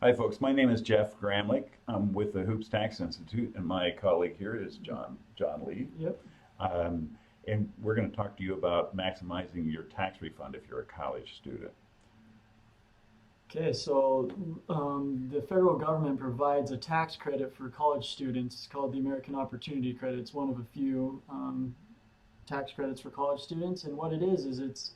Hi, folks. My name is Jeff Gramlich. I'm with the Hoops Tax Institute, and my colleague here is John Lee. Yep. Um, and we're going to talk to you about maximizing your tax refund if you're a college student. Okay, so the federal government provides a tax credit for college students. It's called the American Opportunity Credit. It's one of a few tax credits for college students. And what it is it's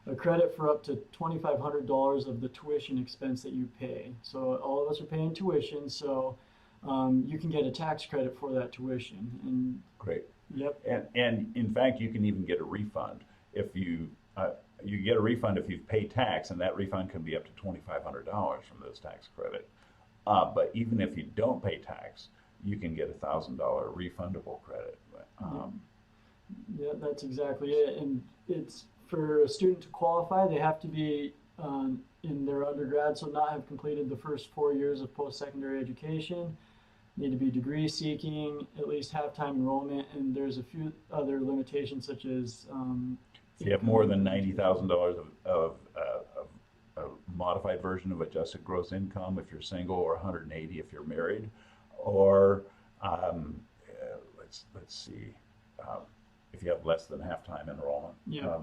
a credit for up to $2,500 of the tuition expense that you pay. So all of us are paying tuition, so you can get a tax credit for that tuition. And Great. yep, And in fact, you can even get a refund if you get a refund if you've paid tax, and that refund can be up to $2,500 from this tax credit. But even if you don't pay tax, you can get a $1,000 refundable credit. yeah, that's exactly it. And it's for a student to qualify, they have to be in their undergrad, so not have completed the first 4 years of post-secondary education, need to be degree seeking, at least half-time enrollment, and there's a few other limitations such as If you have more than $90,000 of a modified version of adjusted gross income if you're single, or 180 if you're married, or let's see, if you have less than half-time enrollment. yeah.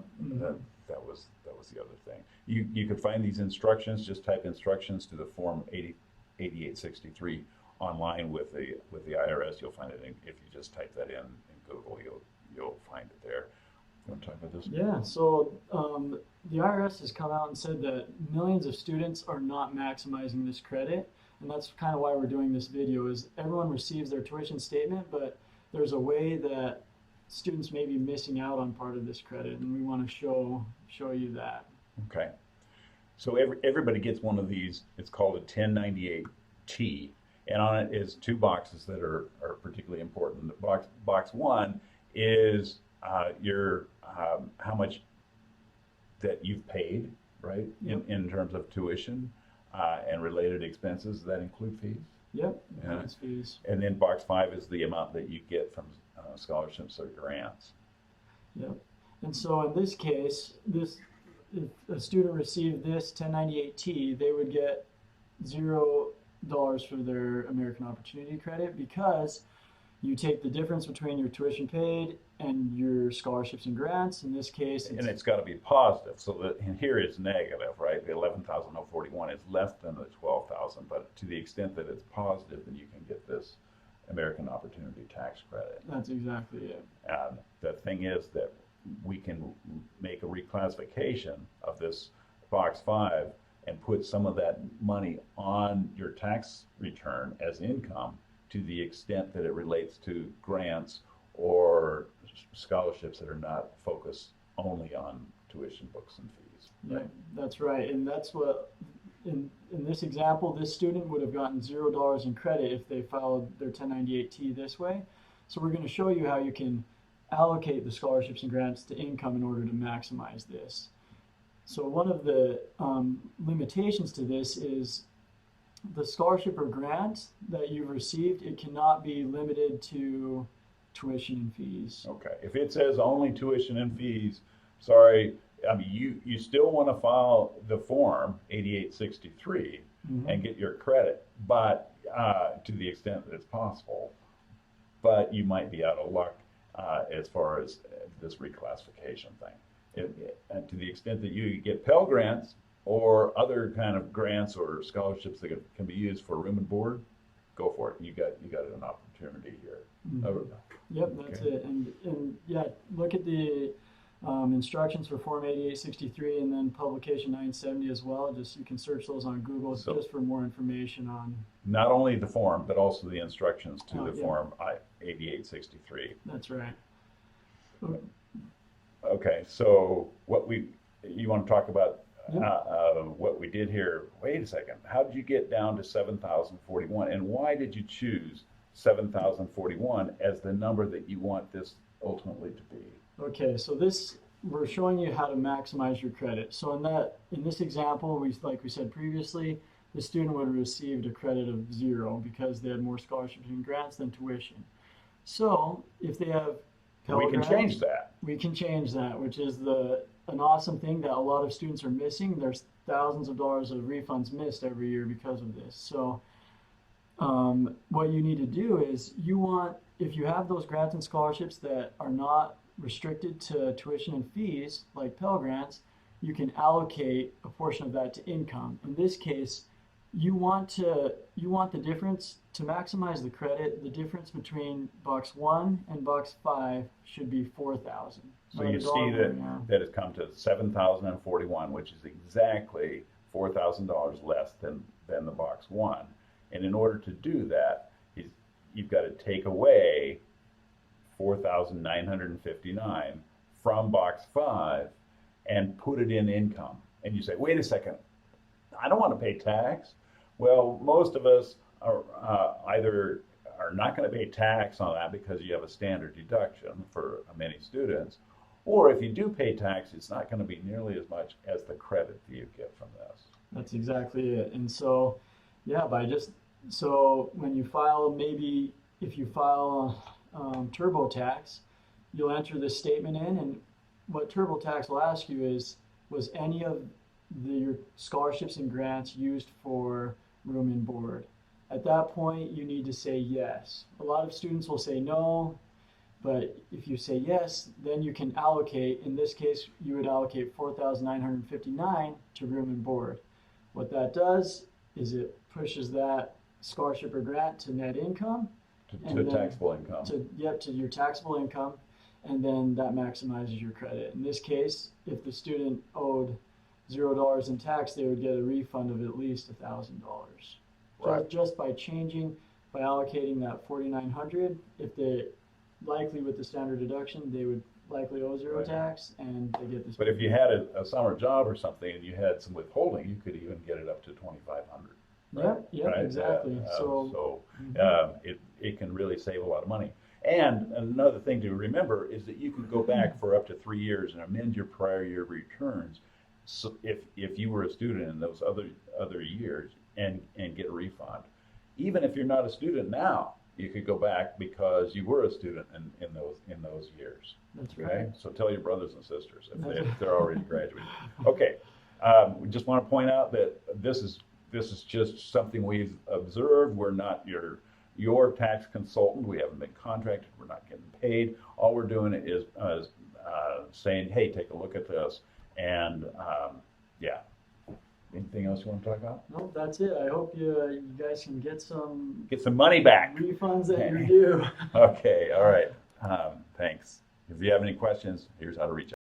That was the other thing. You could find these instructions. Just type instructions to the form 8863 online with the IRS. You'll find it if you just type that in Google. You'll find it there. You want to talk about this? Yeah, so the IRS has come out and said that millions of students are not maximizing this credit, and that's kind of why we're doing this video. Is everyone receives their tuition statement, but there's a way that students may be missing out on part of this credit, and we want to show you that. Okay. So everybody gets one of these. It's called a 1098-T, and on it is two boxes that are particularly important. Box one is your how much that you've paid, right? Yep. In terms of tuition and related expenses that include fees. Yep, Yeah. that's fees. And then box five is the amount that you get from scholarships or grants. Yep. And so in this case, if a student received this 1098-T, they would get $0 for their American Opportunity Credit, because you take the difference between your tuition paid and your scholarships and grants. In this case, And it's got to be positive. So that, and here it's negative, right? The 11,041 is less than the 12,000, but to the extent that it's positive, then you can get this American Opportunity Tax Credit. that's exactly it. And the thing is that we can make a reclassification of this box five and put some of that money on your tax return as income, to the extent that it relates to grants or scholarships that are not focused only on tuition, books, and fees. Yeah, that's right. And that's what, in this example, this student would have gotten $0 in credit if they filed their 1098-T this way. So we're going to show you how you can allocate the scholarships and grants to income in order to maximize this. So one of the limitations to this is the scholarship or grant that you've received, it cannot be limited to tuition and fees. Okay, if it says only tuition and fees, sorry, I mean, you still want to file the form 8863 and get your credit, but to the extent that it's possible, but you might be out of luck as far as this reclassification thing. And to the extent that you get Pell Grants or other kind of grants or scholarships that can be used for room and board, go for it. You got an opportunity here. Yep, that's it. And yeah, look at the instructions for Form 8863 and then Publication 970 as well. Just you can search those on Google just for more information on. Not only the form, but also the instructions to the yeah. form 8863. That's right. Okay, so you want to talk about what we did here. Wait a second. How did you get down to 7,041, and why did you choose 7,041 as the number that you want this ultimately to be? Okay, so we're showing you how to maximize your credit. So in this example, like we said previously, the student would have received a credit of 0 because they had more scholarships and grants than tuition. So if they have Pell We can Grants, change that. we can change that, which is an awesome thing that a lot of students are missing. thousands of dollars of refunds missed every year because of this. So what you need to do is if you have those grants and scholarships that are not restricted to tuition and fees, like Pell Grants, you can allocate a portion of that to income. In this case, you want the difference to maximize the credit. The difference between box 1 and box 5 should be 4,000. So you see that it's come to 7,041, which is exactly $4,000 less than the box 1. And in order to do that, you've got to take away 4,959 from box 5 and put it in income. And you say, wait a second, I don't want to pay tax. Well, most of us are either are not going to pay tax on that because you have a standard deduction for many students, or if you do pay tax, it's not going to be nearly as much as the credit that you get from this. That's exactly it. And so, yeah, so when you file, maybe if you file TurboTax, you'll enter this statement in, and what TurboTax will ask you is, was any of your scholarships and grants used for room and board? At that point, you need to say yes. A lot of students will say no, but if you say yes, then you can allocate. In this case, you would allocate 4,959 to room and board. What that does is it pushes that scholarship or grant to net income. To taxable income. To your taxable income, and then that maximizes your credit. In this case, if the student owed $0 in tax, they would get a refund of at least $1,000. Right. Just by allocating that 4,900, if they likely with the standard deduction, they would likely owe zero tax, and they get this. But if you had a summer job or something and you had some withholding, you could even get it up to 2,500. Yeah, right? Exactly. It can really save a lot of money. And another thing to remember is that you can go back for up to 3 years and amend your prior year returns. So if you were a student in those other years and get a refund, even if you're not a student now, you could go back because you were a student in those years. That's right. Okay, so tell your brothers and sisters if they're already graduated. Okay, we just want to point out that this is just something we've observed. We're not your tax consultant. We haven't been contracted. We're not getting paid. All we're doing is saying, hey, take a look at this. And yeah. Anything else you want to talk about? No, that's it. I hope you guys can get some money back. Refunds that you're due. Okay. All right. Thanks. If you have any questions, here's how to reach out.